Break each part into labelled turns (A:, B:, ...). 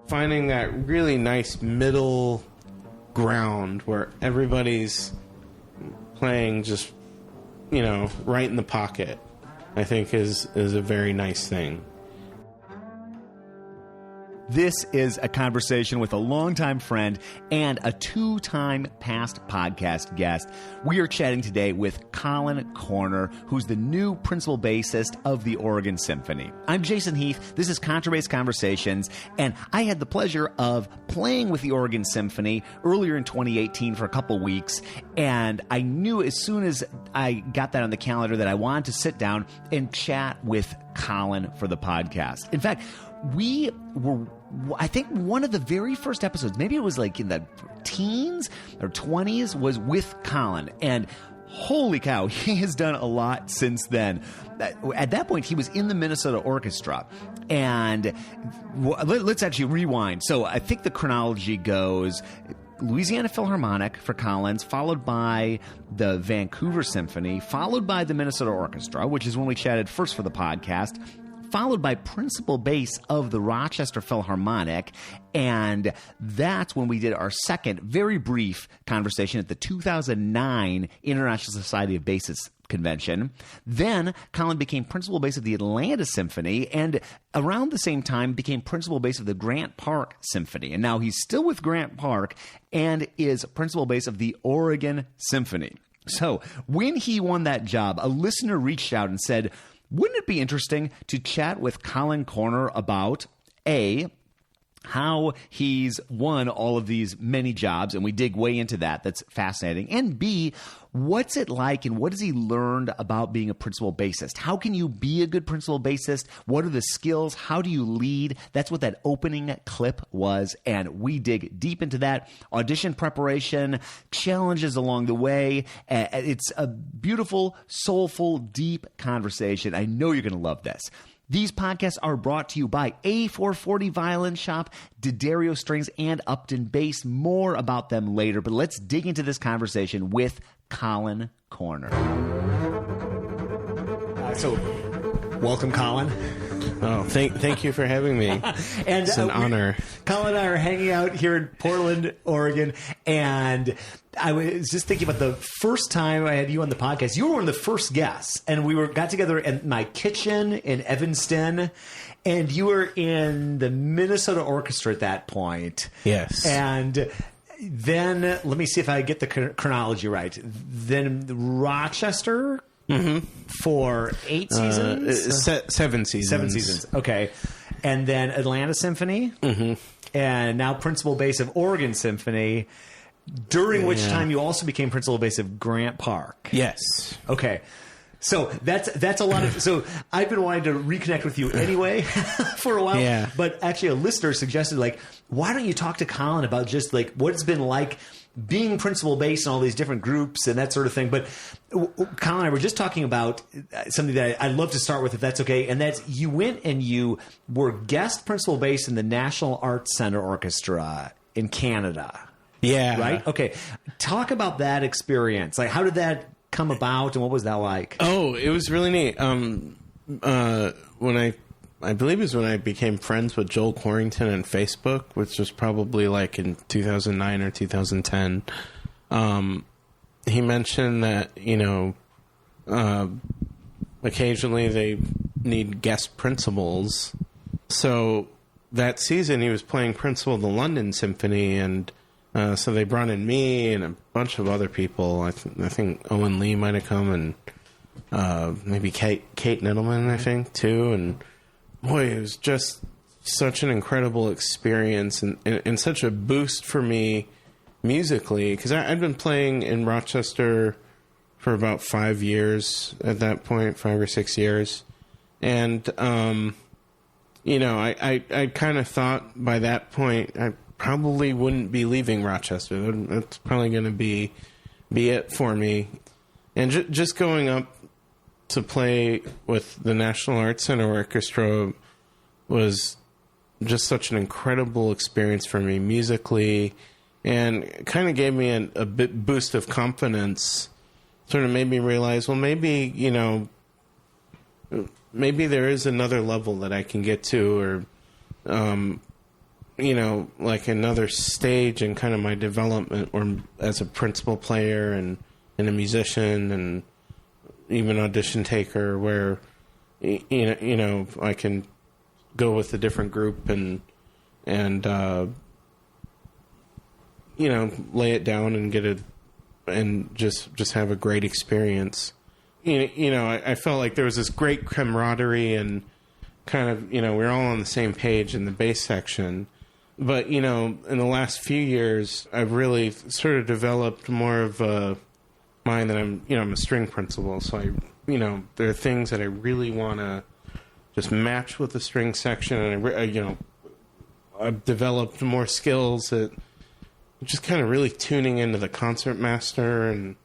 A: finding that really nice middle ground where everybody's playing just, right in the pocket, I think is a very nice thing.
B: This is a conversation with a longtime friend and a two-time past podcast guest. We are chatting today with Colin Corner, who's the new principal bassist of the Oregon Symphony. I'm Jason Heath. This is Contrabass Conversations, and I had the pleasure of playing with the Oregon Symphony earlier in 2018 for a couple weeks, and I knew as soon as I got that on the calendar that I wanted to sit down and chat with Colin for the podcast. In fact, we were, I think, one of the very first episodes, maybe it was like in the teens or 20s, was with Colin. And holy cow, he has done a lot since then. At that point, he was in the Minnesota Orchestra. And let's actually rewind. So I think the chronology goes Louisiana Philharmonic for Collins, followed by the Vancouver Symphony, followed by the Minnesota Orchestra, which is when we chatted first for the podcast, followed by principal bass of the Rochester Philharmonic, and that's when we did our second, very brief conversation at the 2009 International Society of Bassists Convention. Then Colin became principal bass of the Atlanta Symphony, and around the same time became principal bass of the Grant Park Symphony. And now he's still with Grant Park and is principal bass of the Oregon Symphony. So when he won that job, a listener reached out and said, wouldn't it be interesting to chat with Colin Corner about, A, how he's won all of these many jobs, and we dig way into that. That's fascinating. And B, what's it like and what has he learned about being a principal bassist? How can you be a good principal bassist? What are the skills? How do you lead? That's what that opening clip was, and we dig deep into that. Audition preparation, challenges along the way. It's a beautiful, soulful, deep conversation. I know you're going to love this. These podcasts are brought to you by A440 Violin Shop, D'Addario Strings, and Upton Bass. More about them later, but let's dig into this conversation with Colin Corner. So, welcome, Colin.
A: Oh, thank you for having me.
B: And
A: it's an honor.
B: Colin and I are hanging out here in Portland, Oregon, and I was just thinking about the first time I had you on the podcast. You were one of the first guests, and we got together in my kitchen in Evanston, and you were in the Minnesota Orchestra at that point.
A: Yes.
B: And then, let me see if I get the chronology right. Then Rochester for 8 seasons?
A: 7 seasons.
B: 7 seasons. Okay. And then Atlanta Symphony. And now principal bass of Oregon Symphony, during which time you also became principal bass of Grant Park.
A: Yes.
B: Okay. So that's a lot of... So I've been wanting to reconnect with you anyway for a while.
A: Yeah.
B: But actually a listener suggested, why don't you talk to Colin about just what it's been like being principal bass in all these different groups and that sort of thing. But Colin and I were just talking about something that I'd love to start with, if that's okay. And that's, you went and you were guest principal bass in the National Arts Center Orchestra in Canada.
A: Yeah.
B: Right? Okay. Talk about that experience. How did that come about and what was that like?
A: Oh, it was really neat. When I believe it was when I became friends with Joel Corrington on Facebook, which was probably in 2009 or 2010. He mentioned that, occasionally they need guest principals. So that season he was playing principal of the London Symphony, and so they brought in me and a bunch of other people. I think Owen Lee might have come, and maybe Kate Nettleman, I think, too. And boy, it was just such an incredible experience and such a boost for me musically, because I'd been playing in Rochester for about 5 years at that point, 5 or 6 years. And, I kind of thought by that point I probably wouldn't be leaving Rochester. That's probably going to be it for me. And just going up to play with the National Arts Center Orchestra was just such an incredible experience for me musically, and kind of gave me a bit boost of confidence. Sort of made me realize, well, maybe there is another level that I can get to, or like another stage in kind of my development, or as a principal player and a musician and even audition taker, where I can go with a different group and lay it down and get it and just have a great experience. I felt like there was this great camaraderie and kind of, we're all on the same page in the bass section. But, in the last few years, I've really sort of developed more of a mind that I'm a string principal. So there are things that I really want to just match with the string section. And I've developed more skills at just kind of really tuning into the concertmaster.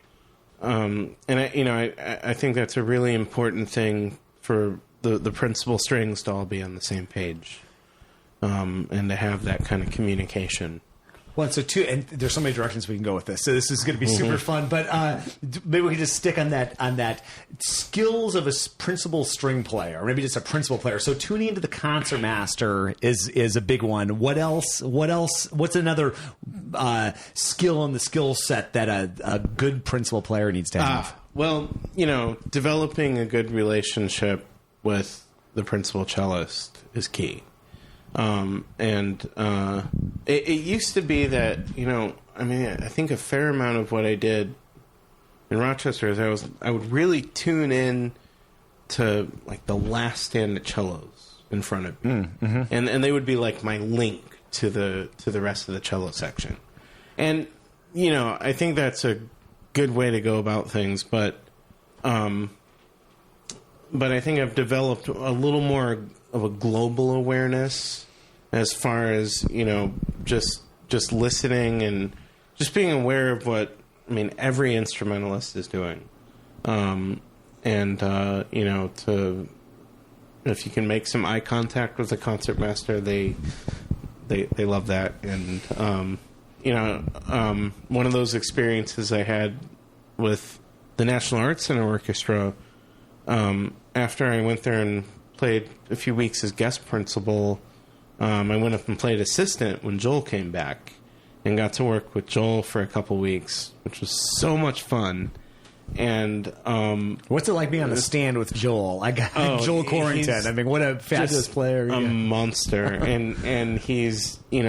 A: I think that's a really important thing for the principal strings to all be on the same page. And to have that kind of communication.
B: Well, and there's so many directions we can go with this. So this is going to be super fun. But maybe we can just stick on that skills of a principal string player, or maybe just a principal player. So tuning into the concertmaster is a big one. What else? What's another skill in the skill set that a good principal player needs to have?
A: Well, developing a good relationship with the principal cellist is key. It used to be that, I think a fair amount of what I did in Rochester is I would really tune in to like the last stand of cellos in front of me. And they would be like my link to the rest of the cello section. And, I think that's a good way to go about things, but I think I've developed a little more of a global awareness as far as, just listening and just being aware of what, every instrumentalist is doing. If you can make some eye contact with the concertmaster, they love that. And, one of those experiences I had with the National Arts Center Orchestra, after I went there and played a few weeks as guest principal, I went up and played assistant when Joel came back and got to work with Joel for a couple weeks, which was so much fun. And
B: what's it like being on the stand with Joel? Joel Corrington. What a fabulous player!
A: A monster, and he's he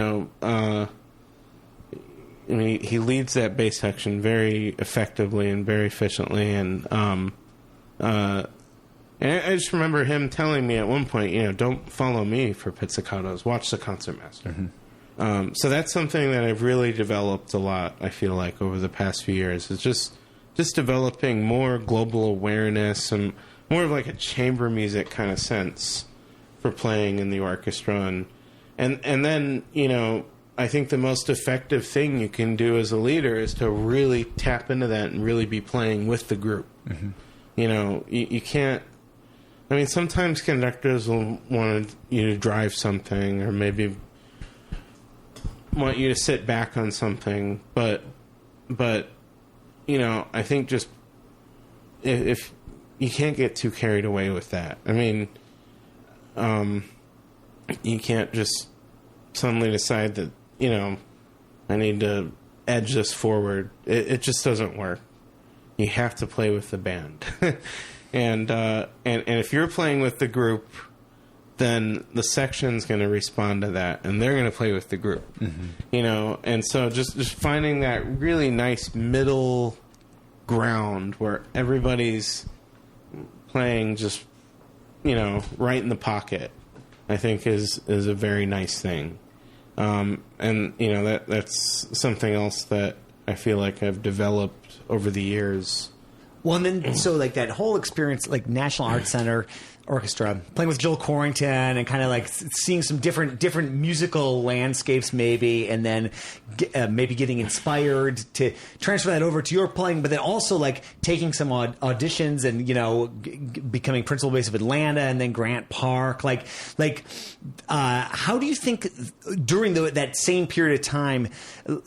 A: leads that bass section very effectively and very efficiently, and I just remember him telling me at one point, don't follow me for pizzicatos, watch the concertmaster. So that's something that I've really developed a lot, I feel like, over the past few years. It's just developing more global awareness and more of like a chamber music kind of sense for playing in the orchestra. And then, I think the most effective thing you can do as a leader is to really tap into that and really be playing with the group. You can't... sometimes conductors will want you to drive something or maybe want you to sit back on something, but I think just if you can't get too carried away with that. You can't just suddenly decide that, I need to edge this forward. It just doesn't work. You have to play with the band. And if you're playing with the group, then the section's going to respond to that, and they're going to play with the group. And so just finding that really nice middle ground where everybody's playing just, right in the pocket, I think is a very nice thing. That's something else that I feel like I've developed over the years.
B: Well, and then, so like that whole experience, like National Arts Center Orchestra, playing with Joel Corrington and kind of like seeing some different musical landscapes maybe, and then maybe getting inspired to transfer that over to your playing, but then also like taking some auditions and, becoming principal bass of Atlanta and then Grant Park. How do you think during that same period of time,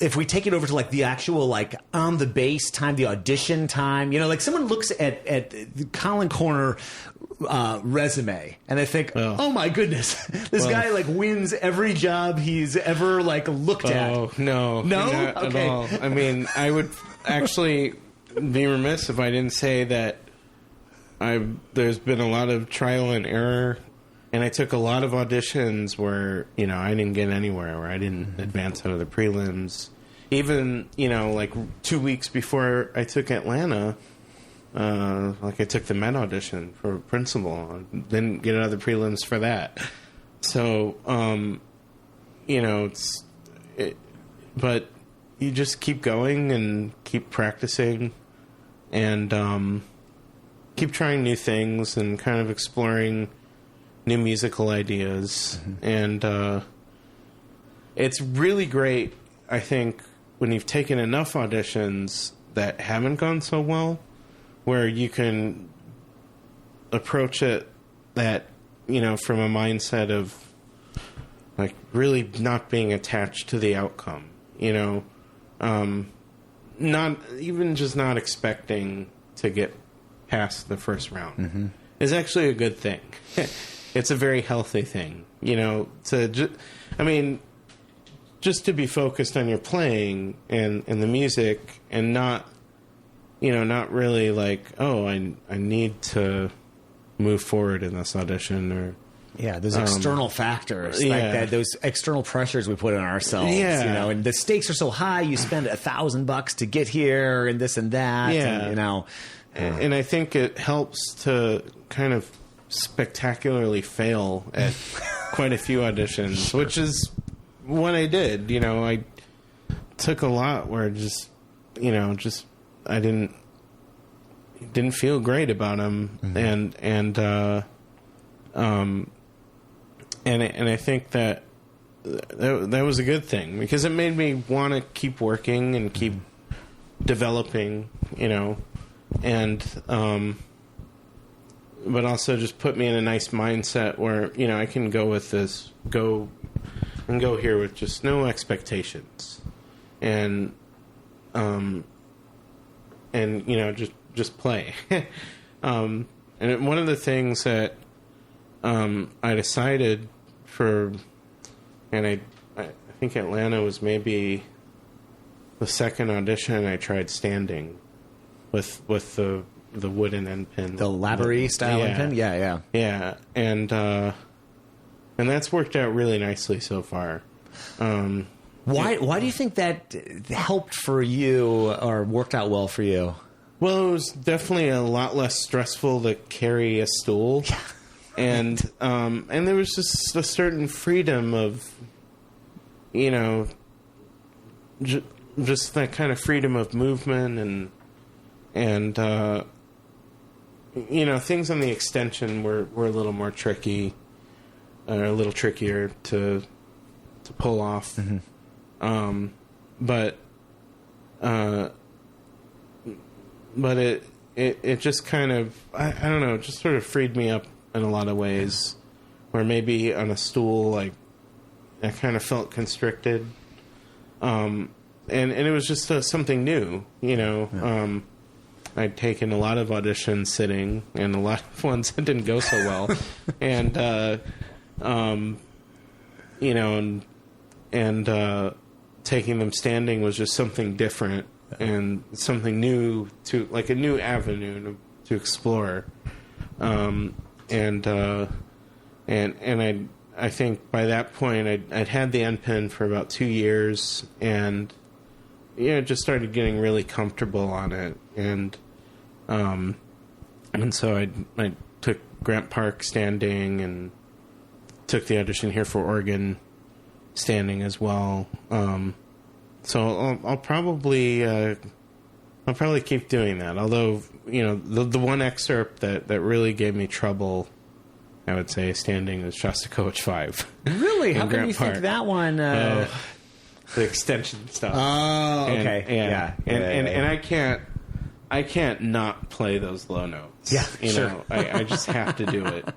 B: if we take it over to like the actual like on the bass time, the audition time, like someone looks at Colin Corner resume, and they think, "Oh my goodness, this guy like wins every job he's ever like looked at."
A: Oh no,
B: no,
A: not
B: okay.
A: at all. I mean, I would actually be remiss if I didn't say that there's been a lot of trial and error, and I took a lot of auditions where I didn't get anywhere, where I didn't advance out of the prelims. Even like 2 weeks before I took Atlanta. Like I took the Met audition for principal, didn't get out of the prelims for that. So, but you just keep going and keep practicing, and keep trying new things and kind of exploring new musical ideas. And it's really great, I think, when you've taken enough auditions that haven't gone so well, where you can approach it from a mindset of like really not being attached to the outcome, not expecting to get past the first round is actually a good thing. It's a very healthy thing, just to be focused on your playing and the music, and not really like, oh, I need to move forward in this audition, or
B: those external factors, like that, those external pressures we put on ourselves, and the stakes are so high. You spend $1,000 to get here, and this and that,
A: and I think it helps to kind of spectacularly fail at quite a few auditions, which is what I did. I took a lot where I didn't feel great about him, and I think that was a good thing, because it made me want to keep working and keep developing, and but also just put me in a nice mindset where I can go here with just no expectations, and just play. And one of the things that I decided for, and I think Atlanta was maybe the second audition I tried standing with the wooden end pin,
B: the Lavery style end pin.
A: Yeah, and that's worked out really nicely so far.
B: Why do you think that helped for you, or worked out well for you?
A: Well, it was definitely a lot less stressful to carry a stool, and there was just a certain freedom of, just that kind of freedom of movement, and things on the extension were a little more tricky, a little trickier to pull off, but it just kind of, I don't know, it just sort of freed me up in a lot of ways, where maybe on a stool, like, I kind of felt constricted. And it was just something new, I'd taken a lot of auditions sitting, and a lot of ones that didn't go so well. And, taking them standing was just something different, and something new, to like a new avenue to explore. I think by that point I'd had the end pin for about 2 years, and just started getting really comfortable on it, and so I took Grant Park standing, and took the audition here for Oregon standing as well. So I'll probably keep doing that. Although, the one excerpt that really gave me trouble, I would say, standing, is Shostakovich 5.
B: Really? How come you think that one?
A: The extension stuff.
B: Oh, okay.
A: And I can't not play those low notes.
B: Yeah,
A: sure. I just have to do it.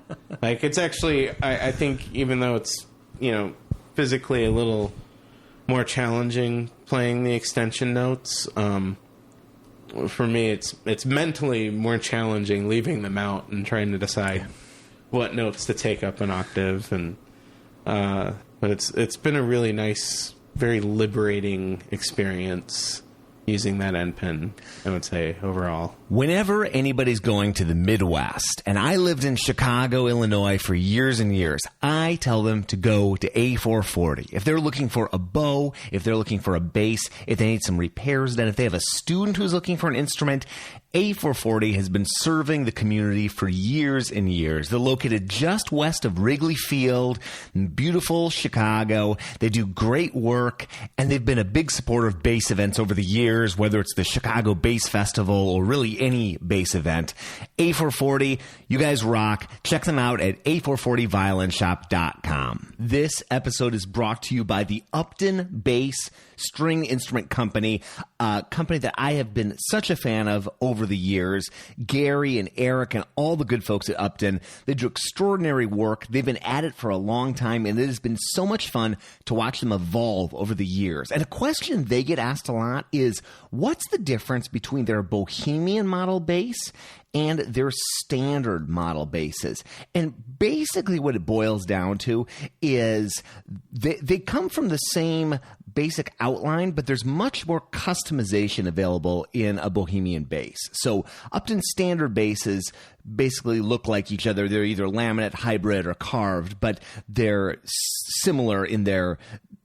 A: Like, it's actually, I think, even though it's, physically a little more challenging playing the extension notes, for me, it's mentally more challenging leaving them out and trying to decide what notes to take up an octave. And but it's been a really nice, very liberating experience using that end pen, I would say, overall.
B: Whenever anybody's going to the Midwest, and I lived in Chicago, Illinois for years and years, I tell them to go to A440. If they're looking for a bow, if they're looking for a bass, if they need some repairs done, if they have a student who's looking for an instrument, A440 has been serving the community for years and years. They're located just west of Wrigley Field in beautiful Chicago. They do great work, and they've been a big supporter of bass events over the years, whether it's the Chicago Bass Festival or really any bass event. A440, you guys rock. Check them out at a440violinshop.com. This episode is brought to you by the Upton Bass String Instrument Company, a company that I have been such a fan of over the years. Gary and Eric and all the good folks at Upton, they do extraordinary work. They've been at it for a long time, and it has been so much fun to watch them evolve over the years. And a question they get asked a lot is, what's the difference between their Bohemian model bass and their standard model basses? And basically what it boils down to is they come from the same basic outline, but there's much more customization available in a Bohemian bass. So Upton standard basses basically look like each other. They're either laminate, hybrid, or carved, but they're similar in their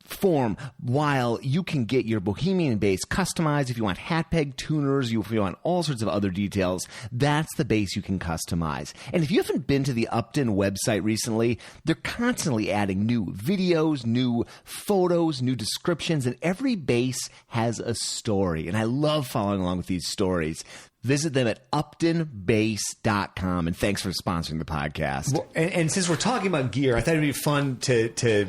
B: form, while you can get your Bohemian bass customized. If you want hat peg tuners, if you want all sorts of other details, that's the bass you can customize. And if you haven't been to the Upton website recently, they're constantly adding new videos, new photos, new descriptions, and every bass has a story. And I love following along with these stories. Visit them at uptonbass.com, and thanks for sponsoring the podcast.
C: Well, and since we're talking about gear, I thought it'd be fun to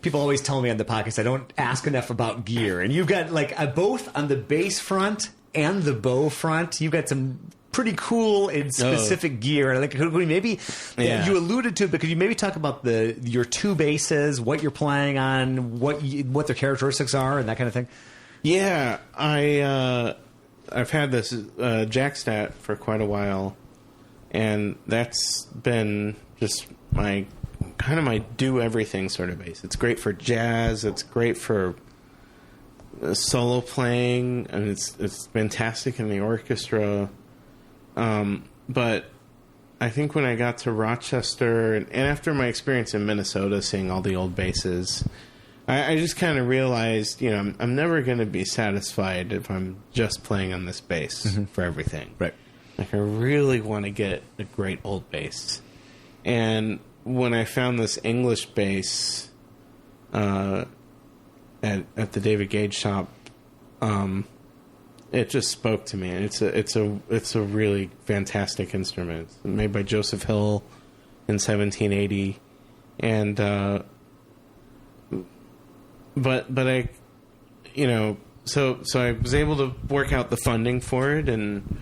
C: people always tell me on the podcast I don't ask enough about gear. And you've got both on the bass front and the bow front, you've got some pretty cool and specific gear. And could we maybe you alluded to it, but could you maybe talk about your two basses, what you're playing on, what their characteristics are, and that kind of thing?
A: Yeah, I've had this Jackstat for quite a while, and that's been just my do everything sort of bass. It's great for jazz. It's great for solo playing, and it's fantastic in the orchestra. But I think when I got to Rochester, and after my experience in Minnesota, seeing all the old basses, I just kind of realized, I'm never going to be satisfied if I'm just playing on this bass for everything.
C: Right.
A: I really want to get a great old bass. And when I found this English bass at the David Gage shop, it just spoke to me. And it's a really fantastic instrument. It's made by Joseph Hill in 1780, and But I, so I was able to work out the funding for it, and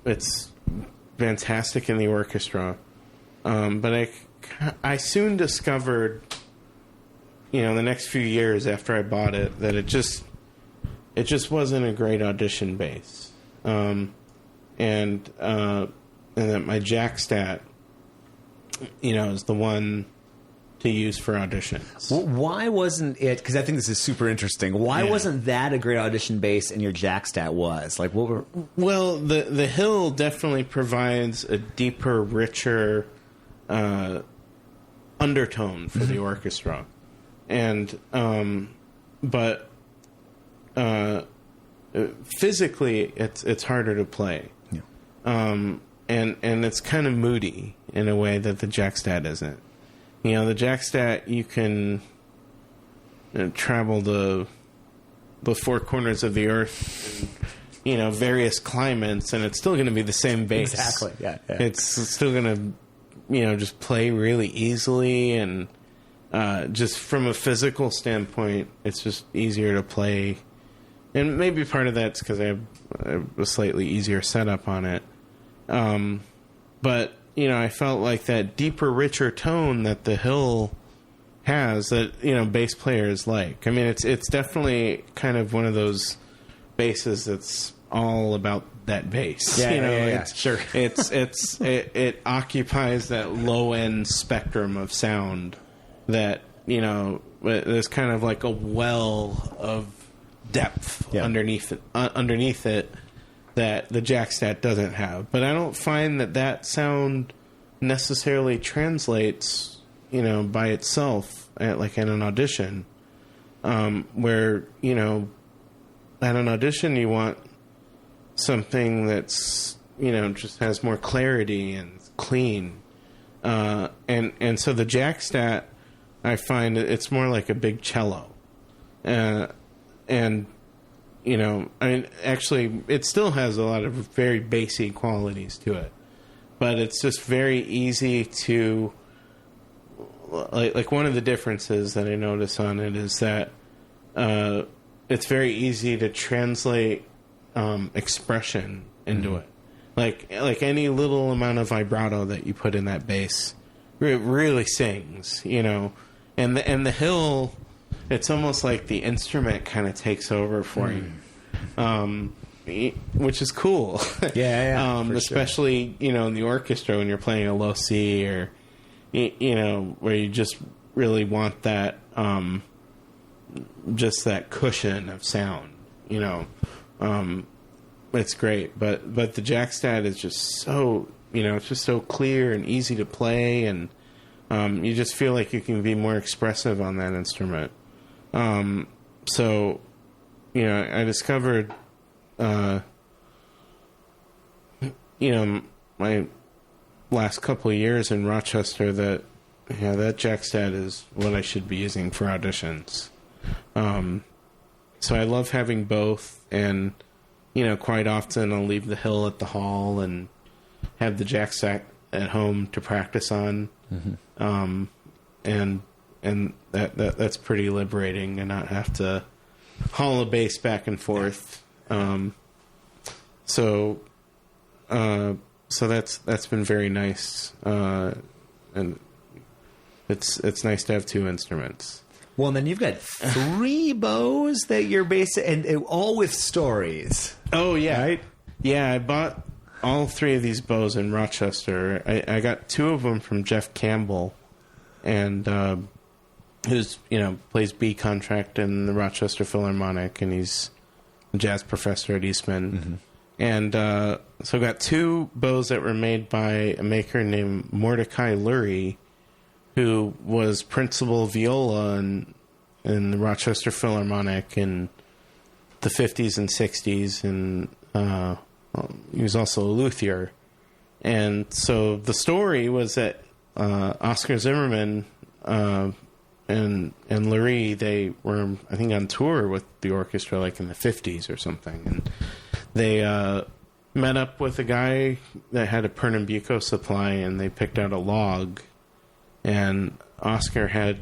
A: it's fantastic in the orchestra. But I soon discovered, the next few years after I bought it, that it just wasn't a great audition bass, and that my Jackstat, is the one to use for auditions.
C: Well, why wasn't it? Because I think this is super interesting. Why wasn't that a great audition bass and your Jackstat was?
A: Well, the Hill definitely provides a deeper, richer undertone for the orchestra, and but physically it's harder to play.
C: Yeah.
A: And it's kind of moody in a way that the Jackstat isn't. The Jackstat, you can travel the four corners of the earth in, various climates, and it's still going to be the same bass.
C: Exactly, yeah.
A: It's still going to, just play really easily, and just from a physical standpoint, it's just easier to play. And maybe part of that's because I have a slightly easier setup on it. But I felt like that deeper, richer tone that the Hill has that, bass players like. I mean, it's definitely kind of one of those basses that's all about that bass.
C: Yeah, sure.
A: It occupies that low end spectrum of sound that, there's kind of like a well of depth underneath it that the Jackstat doesn't have. But I don't find that sound necessarily translates, by itself at an audition, where, at an audition you want something that's, just has more clarity and clean. And so the Jackstat, I find it's more like a big cello. Actually, it still has a lot of very bassy qualities to it. But it's just very easy to... Like one of the differences that I notice on it is that it's very easy to translate expression into it. Like any little amount of vibrato that you put in that bass, it really sings, And the hill, it's almost like the instrument kind of takes over for you, which is cool. Especially sure. In the orchestra when you're playing a low C or where you just really want that just that cushion of sound. It's great, but the Jackstat is just so it's just so clear and easy to play, and you just feel like you can be more expressive on that instrument. So, I discovered, my last couple of years in Rochester that Jackstat is what I should be using for auditions. So I love having both, and, quite often I'll leave the hill at the hall and have the Jackstat at home to practice on. And that's pretty liberating and not have to haul a bass back and forth. So that's been very nice. And it's nice to have two instruments.
C: Well, and then you've got 3 bows that you're and all with stories. Oh, yeah. Right?
A: Yeah, I bought all 3 of these bows in Rochester. I got 2 of them from Jeff Campbell, and who's plays B contract in the Rochester Philharmonic, and he's a jazz professor at Eastman. And so I got 2 bows that were made by a maker named Mordecai Lurie, who was principal viola in the Rochester Philharmonic in the 50s and 60s, and he was also a luthier. And so the story was that Oscar Zimmerman and Lurie, they were, I think, on tour with the orchestra like in the 50s or something, and they met up with a guy that had a Pernambuco supply, and they picked out a log, and Oscar had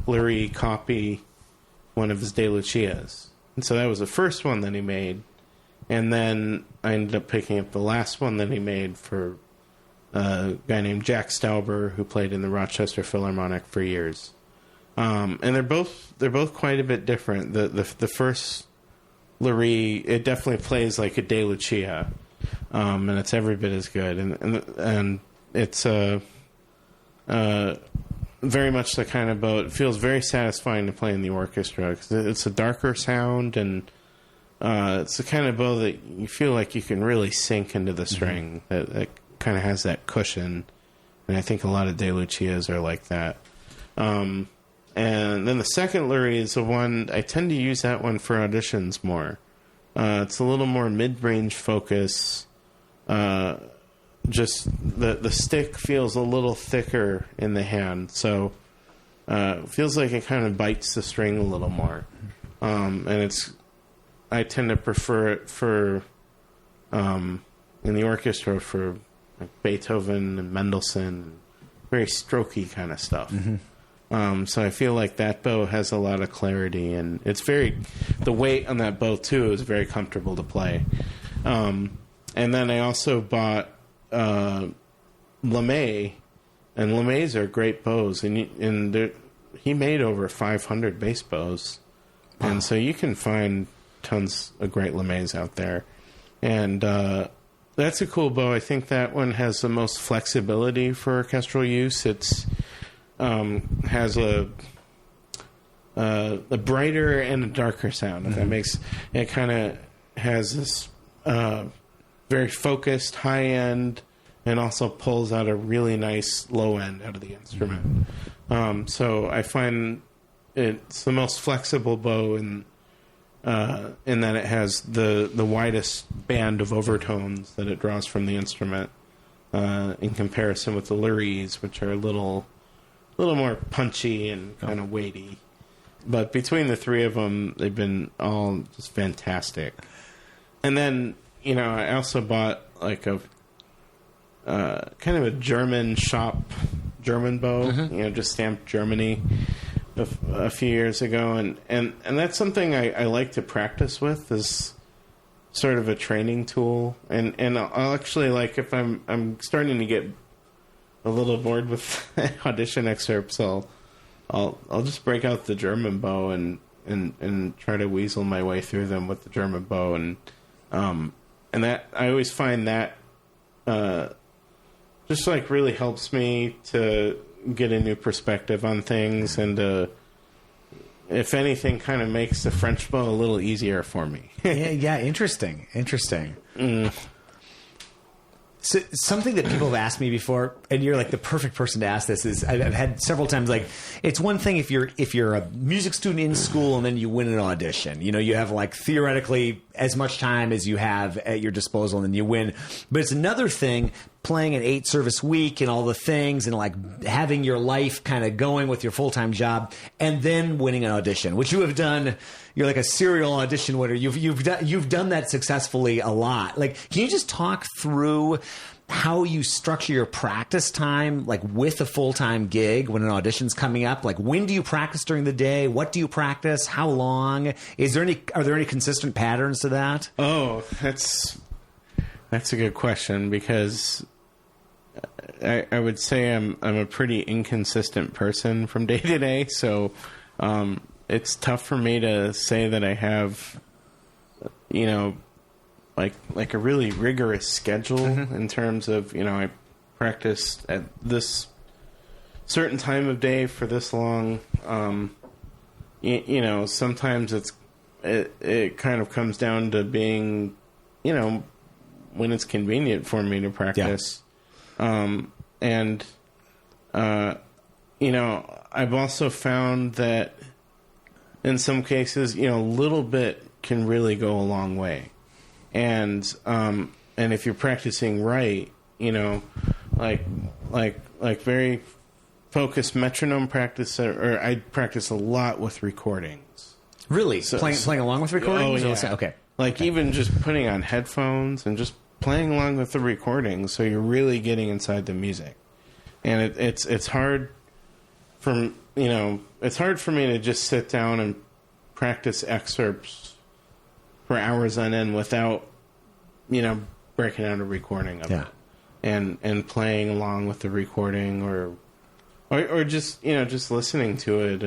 A: Lurie copy one of his De Lucias. And so that was the first one that he made. And then I ended up picking up the last one that he made for a guy named Jack Stauber, who played in the Rochester Philharmonic for years. And they're both quite a bit different. The first Lurie, it definitely plays like a De Lucia, and it's every bit as good. And it's very much the kind of bow. It feels very satisfying to play in the orchestra because it's a darker sound, and it's the kind of bow that you feel like you can really sink into the string. That kind of has that cushion, and I think a lot of De Lucias are like that. And then the second Lurie is the one I tend to use that one for auditions more. It's a little more mid-range focus. Just the stick feels a little thicker in the hand, so it feels like it kind of bites the string a little more. And I tend to prefer it for in the orchestra for like Beethoven and Mendelssohn, very strokey kind of stuff. So I feel like that bow has a lot of clarity, and the weight on that bow too is very comfortable to play. And then I also bought LeMay, and LeMays are great bows, and he made over 500 bass bows, and so you can find tons of great LeMays out there. And that's a cool bow. I think that one has the most flexibility for orchestral use. It's has a brighter and a darker sound. If that makes it, kind of has this very focused high end, and also pulls out a really nice low end out of the instrument. So I find it's the most flexible bow in that it has the widest band of overtones that it draws from the instrument, in comparison with the Luries, which are a little more punchy and kind of weighty. But between the three of them, they've been all just fantastic. And then, I also bought like a kind of a German bow, just stamped Germany a few years ago. And that's something I like to practice with, is sort of a training tool. And I'll actually, like, if I'm starting to get a little bored with audition excerpts, I'll just break out the German bow and try to weasel my way through them with the German bow, and that I always find that just like really helps me to get a new perspective on things, and if anything, kind of makes the French bow a little easier for me.
C: Yeah, interesting. So, something that people have asked me before, and you're like the perfect person to ask this, is I've had several times, like, it's one thing if you're a music student in school and then you win an audition. You have like theoretically as much time as you have at your disposal and then you win. But it's another thing playing an 8-service week and all the things, and like having your life kind of going with your full-time job, and then winning an audition, which you have done. You're like a serial audition winner. You've done that successfully a lot. Like, can you just talk through how you structure your practice time, like with a full-time gig when an audition's coming up? Like, when do you practice during the day? What do you practice? How long? Are there any consistent patterns to that?
A: Oh, that's a good question, because I would say I'm a pretty inconsistent person from day to day. So, it's tough for me to say that I have, like a really rigorous schedule in terms of, I practice at this certain time of day for this long. Sometimes it kind of comes down to being, when it's convenient for me to practice. Yeah. I've also found that in some cases, a little bit can really go a long way. And if you're practicing right, like very focused metronome practice, or I practice a lot with recordings.
C: Really? So, playing along with recordings?
A: Oh, yeah.
C: Okay.
A: Even just putting on headphones and just playing along with the recordings, so you're really getting inside the music. And it's hard it's hard for me to just sit down and practice excerpts for hours on end without, breaking out a recording of it and playing along with the recording, or just, just listening to it,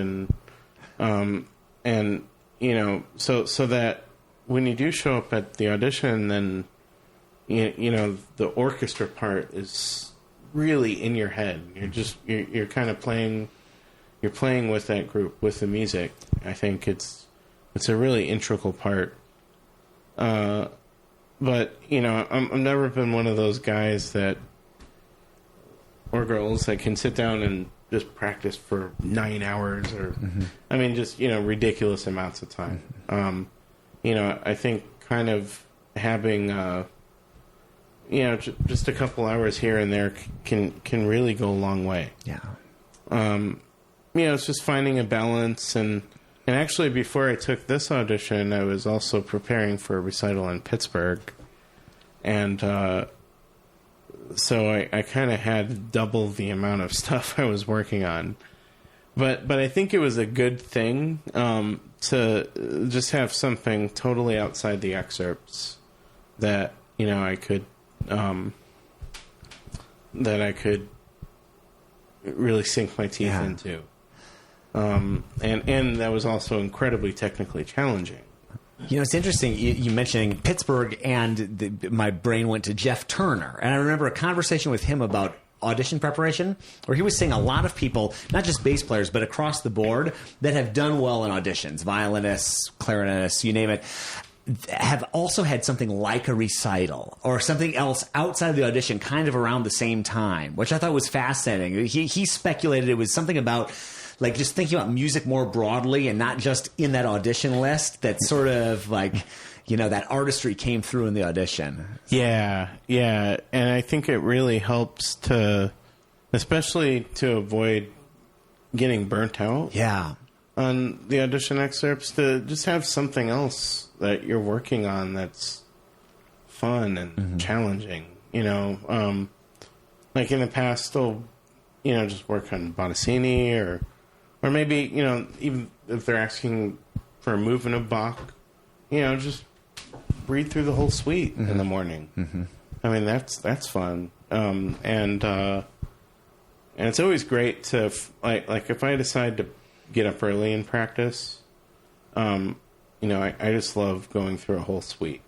A: so that when you do show up at the audition, then, the orchestra part is really in your head. You're kind of playing. You're playing with that group, with the music. I think it's a really integral part. But I've never been one of those guys or girls that can sit down and just practice for 9 hours, or just ridiculous amounts of time. I think kind of having just a couple hours here and there can really go a long way.
C: Yeah.
A: It's just finding a balance. And actually, before I took this audition, I was also preparing for a recital in Pittsburgh. And so I kind of had double the amount of stuff I was working on. But I think it was a good thing to just have something totally outside the excerpts that, I could really sink my teeth into. And that was also incredibly technically challenging.
C: You know, it's interesting. You mentioning Pittsburgh, and my brain went to Jeff Turner. And I remember a conversation with him about audition preparation, where he was saying a lot of people, not just bass players, but across the board, that have done well in auditions, violinists, clarinetists, you name it, have also had something like a recital or something else outside of the audition kind of around the same time, which I thought was fascinating. He speculated it was something about like just thinking about music more broadly and not just in that audition list, that sort of like, you know, that artistry came through in the audition.
A: Yeah. And I think it really helps to, especially to avoid getting burnt out.
C: Yeah.
A: On the audition excerpts, to just have something else that you're working on that's fun and challenging. You know, like in the past, they'll, you know, just work on Bottesini or maybe, you know, even if they're asking for a movement of Bach, you know, just read through the whole suite in the morning. I mean, that's fun. And it's always great to like if I decide to get up early and practice, you know, I just love going through a whole suite.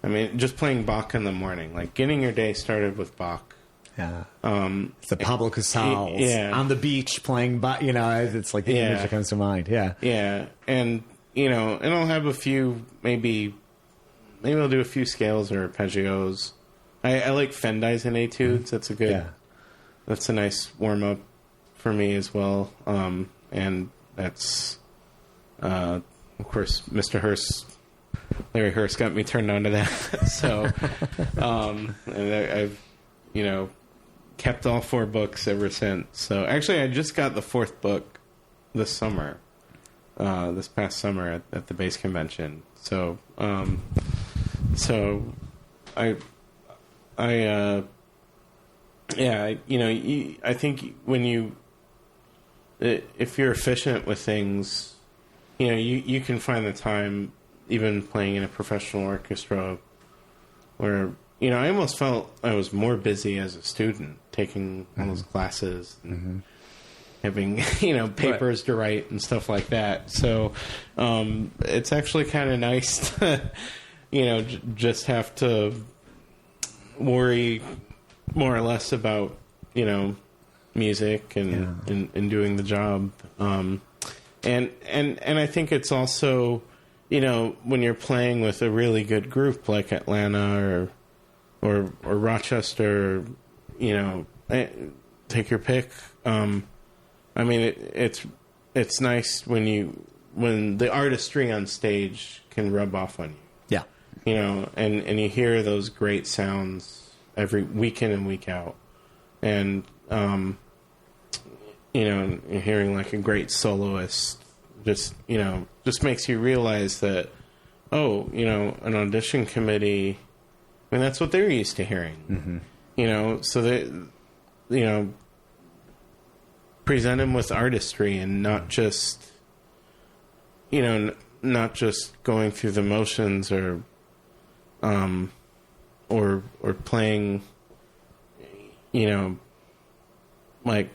A: I mean, just playing Bach in the morning, like getting your day started with Bach.
C: Yeah. It's the Pablo Casals on the beach playing, you know, it's like the image that comes to mind. Yeah.
A: Yeah. And, you know, and I'll have a few, maybe I'll do a few scales or arpeggios. I like Fendis and etudes. That's that's a nice warm up for me as well. And that's, of course, Mr. Larry Hurst got me turned on to that. So, and I've, you know, kept all 4 books ever since. So actually, I just got the 4th book this summer, this past summer at the bass convention. So, I you know, I think when if you're efficient with things, you know, you can find the time, even playing in a professional orchestra, where, you know, I almost felt I was more busy as a student, taking all those classes and having, you know, papers to write and stuff like that. So it's actually kind of nice to, you know, just have to worry more or less about, you know, music and doing the job. And I think it's also, you know, when you're playing with a really good group like Atlanta or Rochester, you know, take your pick. I mean, it's nice when the artistry on stage can rub off on you.
C: Yeah.
A: You know, and you hear those great sounds every week in and week out. And, you know, you're hearing like a great soloist just, you know, just makes you realize that, oh, you know, an audition committee, I mean, that's what they're used to hearing. You know, so they, you know, present them with artistry and not just, you know, not just going through the motions or playing, you know, like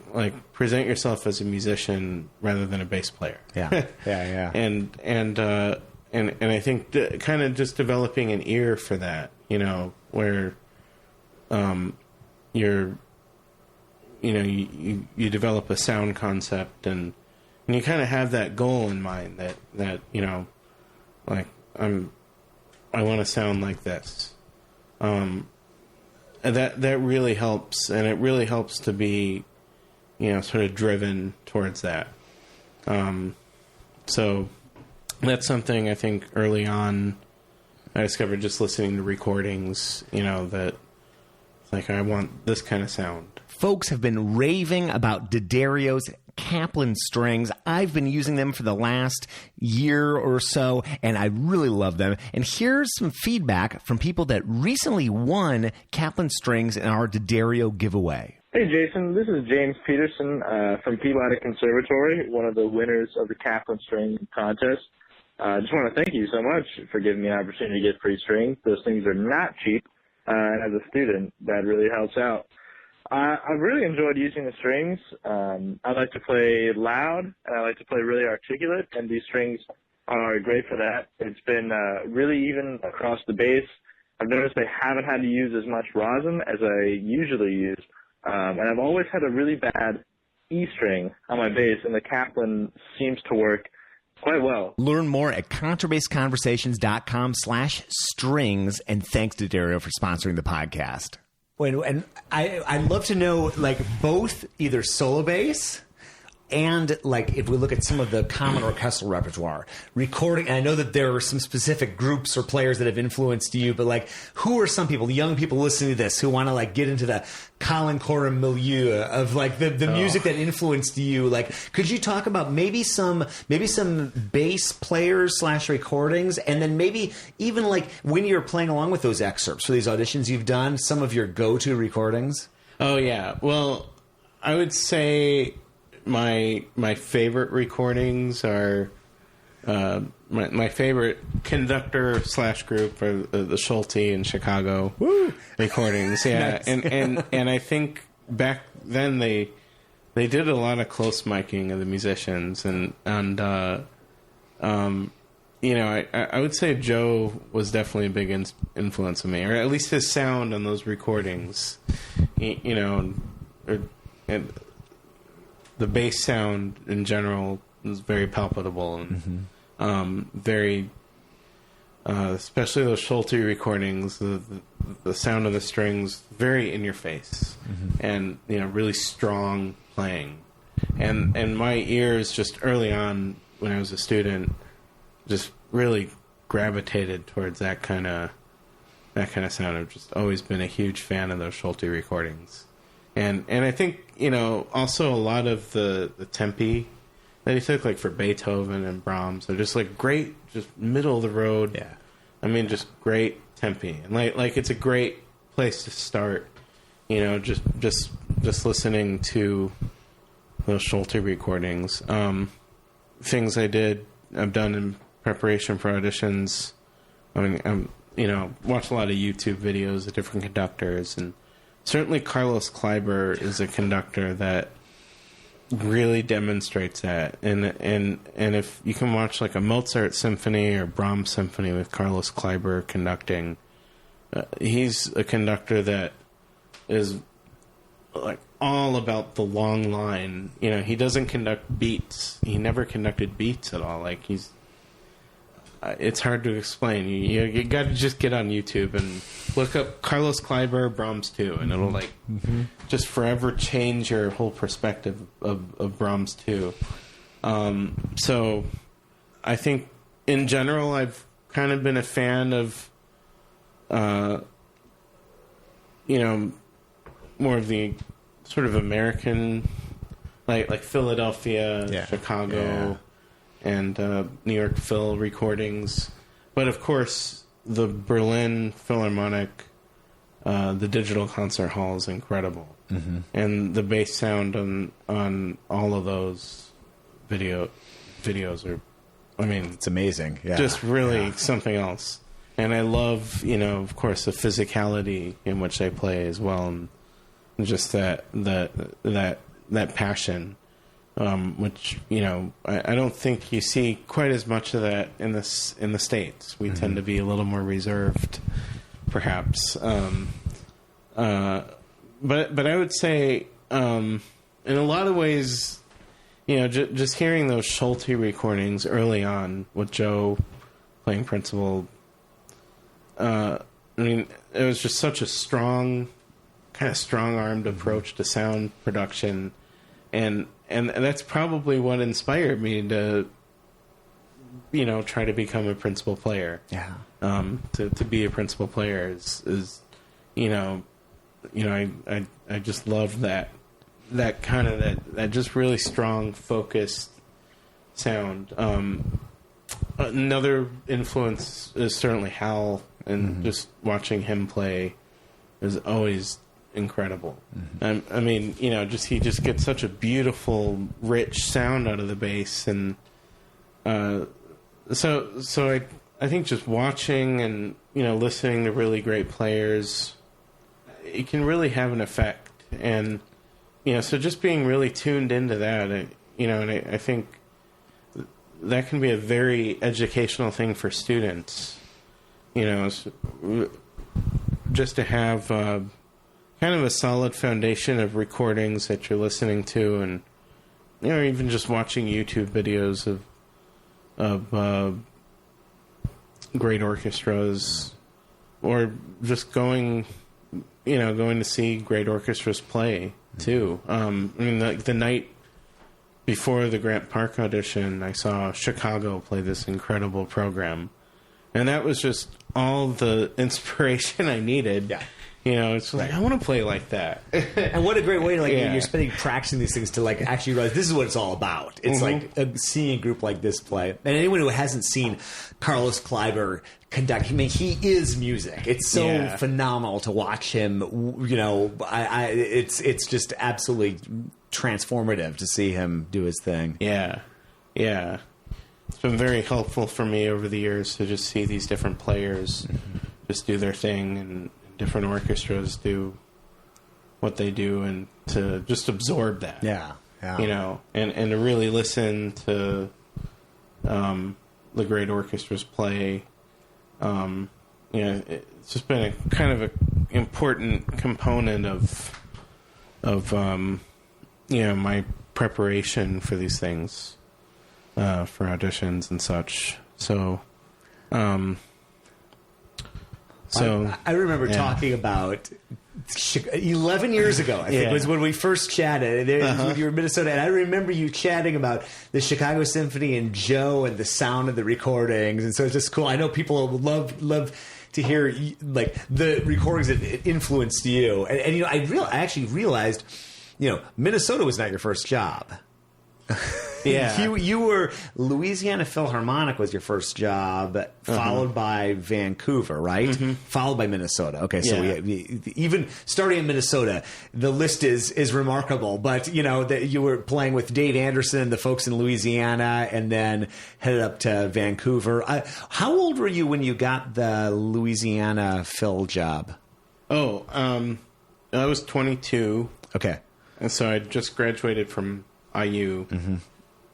A: present yourself as a musician rather than a bass player.
C: Yeah.
A: And I think kind of just developing an ear for that, you know, where you're, you know, you develop a sound concept and you kind of have that goal in mind that you know, like I want to sound like this. And that really helps, and it really helps to be, you know, sort of driven towards that. So that's something I think early on I discovered just listening to recordings, you know, that like I want this kind of sound.
B: Folks have been raving about D'Addario's Kaplan strings. I've been using them for the last year or so, and I really love them. And here's some feedback from people that recently won Kaplan strings in our D'Addario giveaway.
D: Hey, Jason. This is James Peterson from Peabody Conservatory, one of the winners of the Kaplan string contest. I just want to thank you so much for giving me an opportunity to get free strings. Those things are not cheap, and as a student, that really helps out. I've really enjoyed using the strings. I like to play loud, and I like to play really articulate, and these strings are great for that. It's been really even across the bass. I've noticed I haven't had to use as much rosin as I usually use, and I've always had a really bad E string on my bass, and the Kaplan seems to work quite well.
B: Learn more at contrabassconversations.com/strings, and thanks to Dario for sponsoring the podcast.
C: And I'd love to know, like, both either solo bass and, like, if we look at some of the common orchestral repertoire, recording, and I know that there are some specific groups or players that have influenced you, but, like, who are some people, young people listening to this, who want to, like, get into the Colin Corner milieu of, like, the music that influenced you? Like, could you talk about maybe some bass players / recordings, and then maybe even, like, when you're playing along with those excerpts for these auditions you've done, some of your go-to recordings?
A: Oh, yeah. Well, I would say my favorite recordings are my favorite conductor / group are the Schulte in Chicago.
C: Woo!
A: Recordings. Yeah.
C: Nice.
A: and I think back then they did a lot of close miking of the musicians, and you know, I would say Joe was definitely a big influence on me, or at least his sound on those recordings. You know, and the bass sound in general is very palpable and very, especially those Schulte recordings. The sound of the strings very in your face, and you know, really strong playing. And my ears just early on when I was a student just really gravitated towards that kind of sound. I've just always been a huge fan of those Schulte recordings. And I think, you know, also a lot of the tempi that he took, like for Beethoven and Brahms, are just like great, just middle of the road.
C: Yeah.
A: I mean, just great tempi. And like it's a great place to start, you know, just listening to those Schulte recordings. Things I've done in preparation for auditions. I mean, you know, watch a lot of YouTube videos of different conductors, and certainly Carlos Kleiber is a conductor that really demonstrates that. And if you can watch like a Mozart symphony or Brahms symphony with Carlos Kleiber conducting, he's a conductor that is like all about the long line. You know, he doesn't conduct beats. He never conducted beats at all. Like it's hard to explain. You got to just get on YouTube and look up Carlos Kleiber Brahms 2, and it'll like just forever change your whole perspective of Brahms 2. So I think in general I've kind of been a fan of you know, more of the sort of American, like Philadelphia, Chicago, and New York Phil recordings. But of course, the Berlin Philharmonic, the digital concert hall is incredible. And the bass sound on all of those videos are, I mean,
C: it's amazing. Yeah.
A: Just really something else. And I love, you know, of course, the physicality in which they play as well, and just that passion, which, you know, I don't think you see quite as much of that in the States. We tend to be a little more reserved, perhaps. But I would say, in a lot of ways, you know, just hearing those Schulte recordings early on with Joe playing principal. I mean, it was just such a strong-armed approach to sound production, and that's probably what inspired me to, you know, try to become a principal player.
C: Yeah.
A: To be a principal player is you know, I just love that kind of that just really strong, focused sound. Another influence is certainly Hal. And just watching him play is always incredible. I mean, you know, he just gets such a beautiful, rich sound out of the bass, and so I think just watching and, you know, listening to really great players, it can really have an effect. And, you know, so just being really tuned into that, you know, and I think that can be a very educational thing for students. Just to have kind of a solid foundation of recordings that you're listening to, and even just watching YouTube videos of great orchestras, or just going to see great orchestras play too. The night before the Grant Park audition, I saw Chicago play this incredible program, and that was just all the inspiration I needed.
C: Yeah.
A: It's like, I want to play like that.
C: And what a great way to, you're spending practicing these things to, actually realize this is what it's all about. It's seeing a group like this play. And anyone who hasn't seen Carlos Kleiber conduct, he is music. It's so phenomenal to watch him. It's just absolutely transformative to see him do his thing.
A: Yeah. Yeah. It's been very helpful for me over the years to just see these different players just do their thing, and different orchestras do what they do, and to just absorb that.
C: Yeah.
A: And to really listen to the great orchestras play. It's just been a kind of a important component of my preparation for these things, for auditions and such. So
C: I remember talking about 11 years ago, I think, was when we first chatted. You were in Minnesota, and I remember you chatting about the Chicago Symphony and Joe and the sound of the recordings. And so it's just cool. I know people would love to hear the recordings that influenced you. And I actually realized, Minnesota was not your first job.
A: Yeah.
C: You were Louisiana Philharmonic was your first job, followed by Vancouver, right? Followed by Minnesota. Okay, so we even starting in Minnesota, the list is remarkable. But that you were playing with Dave Anderson, the folks in Louisiana, and then headed up to Vancouver. How old were you when you got the Louisiana Phil job?
A: I was 22.
C: Okay,
A: and so I just graduated from IU.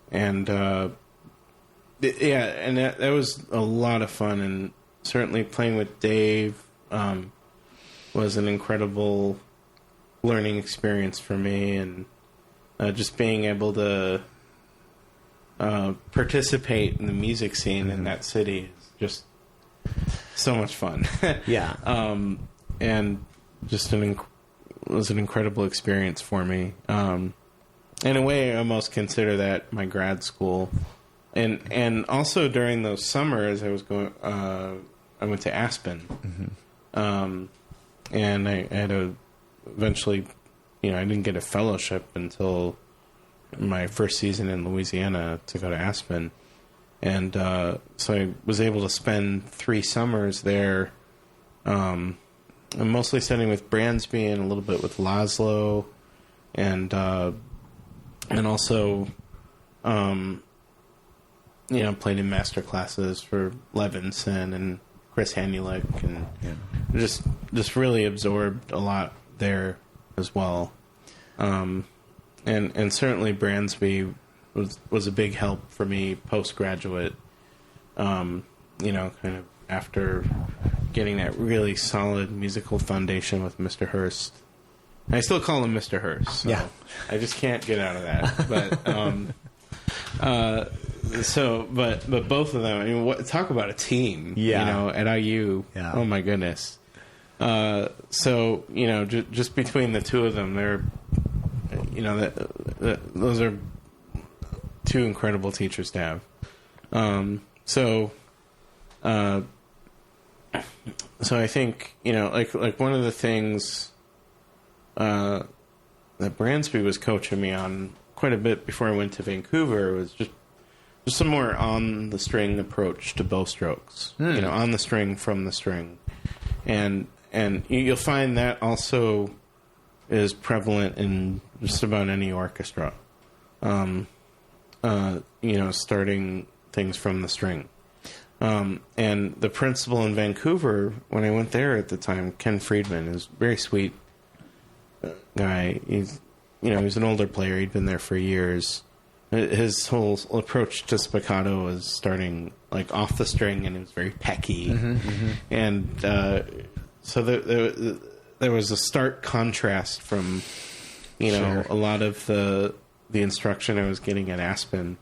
A: And and that was a lot of fun, and certainly playing with Dave was an incredible learning experience for me, and just being able to participate in the music scene in that city is just so much fun. And just was an incredible experience for me. In a way, I almost consider that my grad school, and also during those summers, I was going. I went to Aspen, and I had to eventually, I didn't get a fellowship until my first season in Louisiana to go to Aspen, and so I was able to spend 3 summers there. I'm mostly studying with Bransby and a little bit with Laszlo, and also, played in master classes for Levinson and Chris Hanulik, and just really absorbed a lot there as well. And certainly Bransby was a big help for me postgraduate. Kind of after getting that really solid musical foundation with Mr. Hurst. I still call him Mr. Hurst. So I just can't get out of that. But but both of them. Talk about a team. At IU. Yeah. Oh my goodness. Just between the two of them, they're, those are 2 incredible teachers to have. So I think like one of the things that Bransby was coaching me on quite a bit before I went to Vancouver was just some more on the string approach to bow strokes. On the string, from the string, and you'll find that also is prevalent in just about any orchestra. Starting things from the string. And the principal in Vancouver, when I went there at the time, Ken Friedman, is very sweet guy. He's an older player. He'd been there for years, his whole approach to spiccato was starting like off the string, and it was very pecky, and so there was a stark contrast from a lot of the instruction I was getting at Aspen,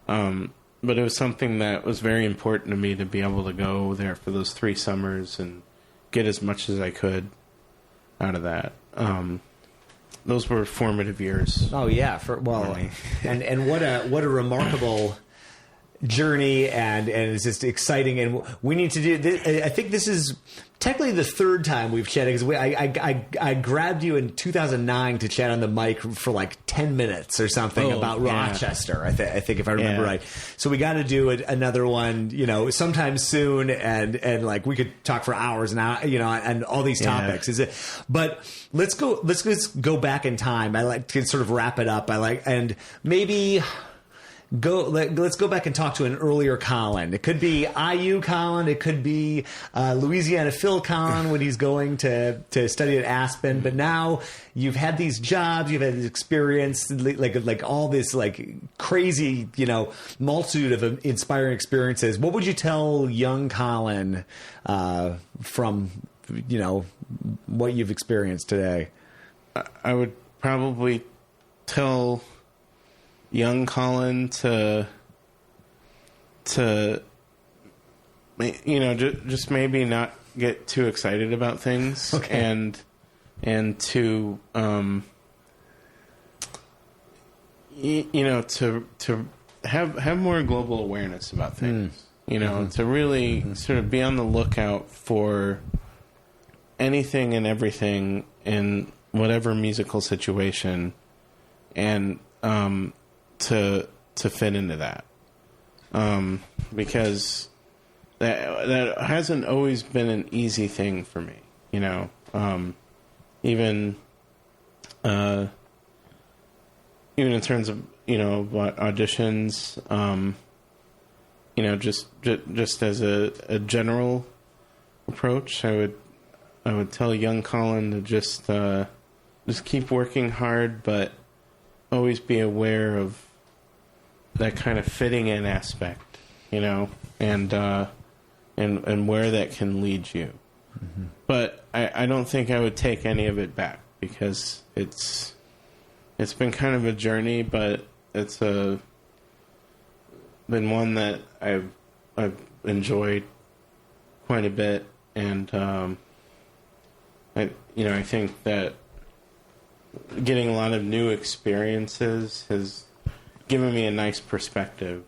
A: but it was something that was very important to me to be able to go there for those 3 summers and get as much as I could out of that. Those were formative years.
C: Oh yeah, and what a remarkable journey, and it's just exciting, and we need to do this. I think this is technically the 3rd time we've chatted, because I grabbed you in 2009 to chat on the mic for like 10 minutes or something about Rochester. I think if I remember right. So we got to do another one, sometime soon, and like we could talk for hours and and all these topics. But let's go back in time. I like to sort of wrap it up. And maybe. Let's go back and talk to an earlier Colin. It could be IU Colin. It could be Louisiana Phil Colin when he's going to study at Aspen. But now you've had these jobs, you've had this experience, like all this like crazy, multitude of inspiring experiences. What would you tell young Colin from what you've experienced today?
A: I would probably tell young Colin to just maybe not get too excited about things, and to to have more global awareness about things. To really sort of be on the lookout for anything and everything in whatever musical situation, and to fit into that, because that hasn't always been an easy thing for me. Even in terms of what auditions, just as a general approach, I would tell young Colin to just keep working hard, but always be aware of that kind of fitting in aspect, and where that can lead you. But I don't think I would take any of it back, because it's been kind of a journey, but it's been one that I've enjoyed quite a bit, and I think that getting a lot of new experiences has given me a nice perspective.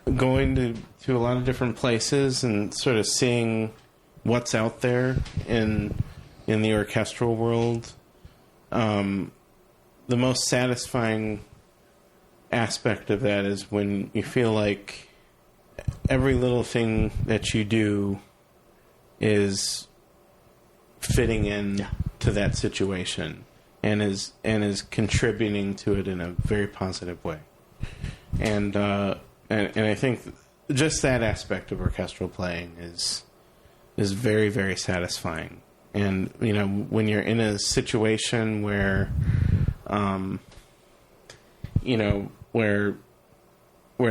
A: Going to a lot of different places and sort of seeing what's out there in the orchestral world. The most satisfying aspect of that is when you feel like every little thing that you do is fitting in to that situation and is contributing to it in a very positive way. And I think just that aspect of orchestral playing is very, very satisfying. And when you're in a situation where where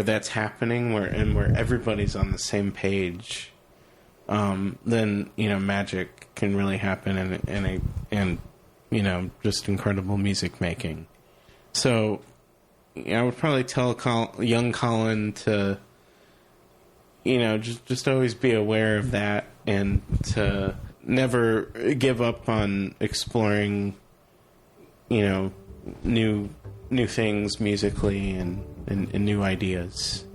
A: that's happening, where everybody's on the same page, then magic can really happen, and just incredible music making. So I would probably tell young Colin to just always be aware of that, and to never give up on exploring new things musically and new ideas.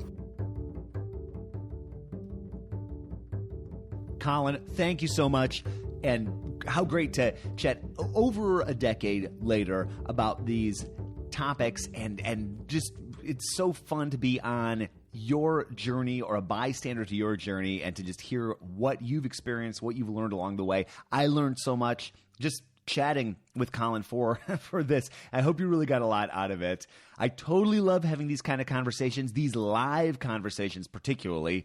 B: Colin, thank you so much, and how great to chat over a decade later about these topics, and just it's so fun to be on your journey, or a bystander to your journey, and to just hear what you've experienced, what you've learned along the way. I learned so much just chatting with Colin for this. I hope you really got a lot out of it. I totally love having these kind of conversations, these live conversations particularly.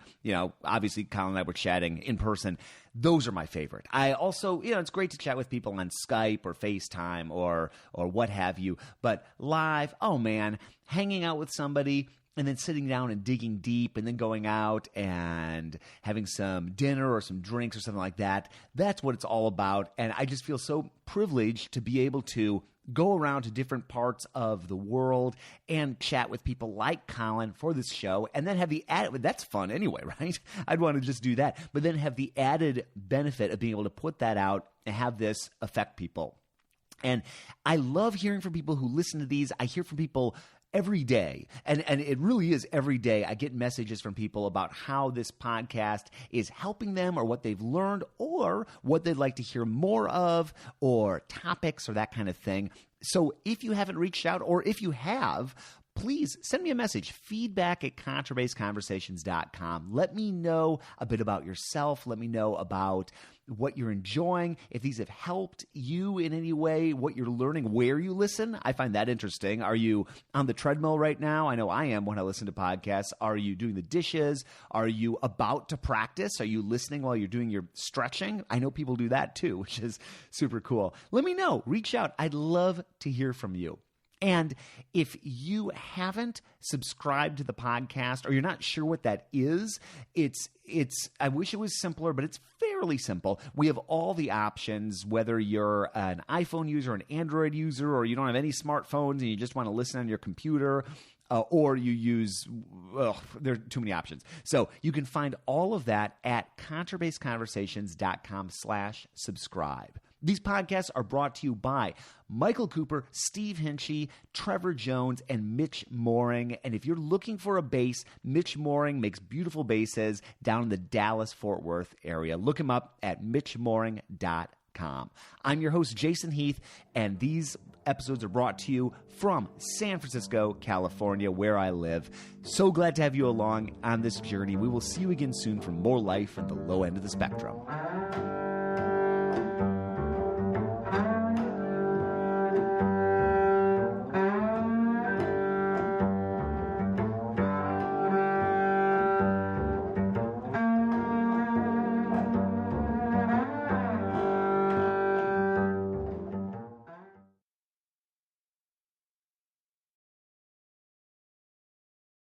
B: Obviously Colin and I were chatting in person. Those are my favorite. I also, it's great to chat with people on Skype or FaceTime or what have you. But live, oh man, hanging out with somebody and then sitting down and digging deep and then going out and having some dinner or some drinks or something like that. That's what it's all about. And I just feel so privileged to be able to go around to different parts of the world and chat with people like Colin for this show, and then have the added, that's fun anyway, right? I'd want to just do that, but then have the added benefit of being able to put that out and have this affect people. And I love hearing from people who listen to these. I hear from people every day. And it really is every day. I get messages from people about how this podcast is helping them or what they've learned or what they'd like to hear more of or topics or that kind of thing. So if you haven't reached out or if you have, please send me a message, feedback@contrabassconversations.com. Let me know a bit about yourself. Let me know about what you're enjoying, if these have helped you in any way, what you're learning, where you listen. I find that interesting. Are you on the treadmill right now? I know I am when I listen to podcasts. Are you doing the dishes? Are you about to practice? Are you listening while you're doing your stretching? I know people do that too, which is super cool. Let me know. Reach out. I'd love to hear from you. And if you haven't subscribed to the podcast or you're not sure what that is, I wish it was simpler, but it's fairly simple. We have all the options, whether you're an iPhone user, an Android user, or you don't have any smartphones and you just want to listen on your computer, or you use, there are too many options. So you can find all of that at contrabassconversations.com/subscribe. These podcasts are brought to you by Michael Cooper, Steve Hinchy, Trevor Jones, and Mitch Mooring. And if you're looking for a bass, Mitch Mooring makes beautiful basses down in the Dallas-Fort Worth area. Look him up at mitchmooring.com. I'm your host, Jason Heath, and these episodes are brought to you from San Francisco, California, where I live. So glad to have you along on this journey. We will see you again soon for more life at the low end of the spectrum.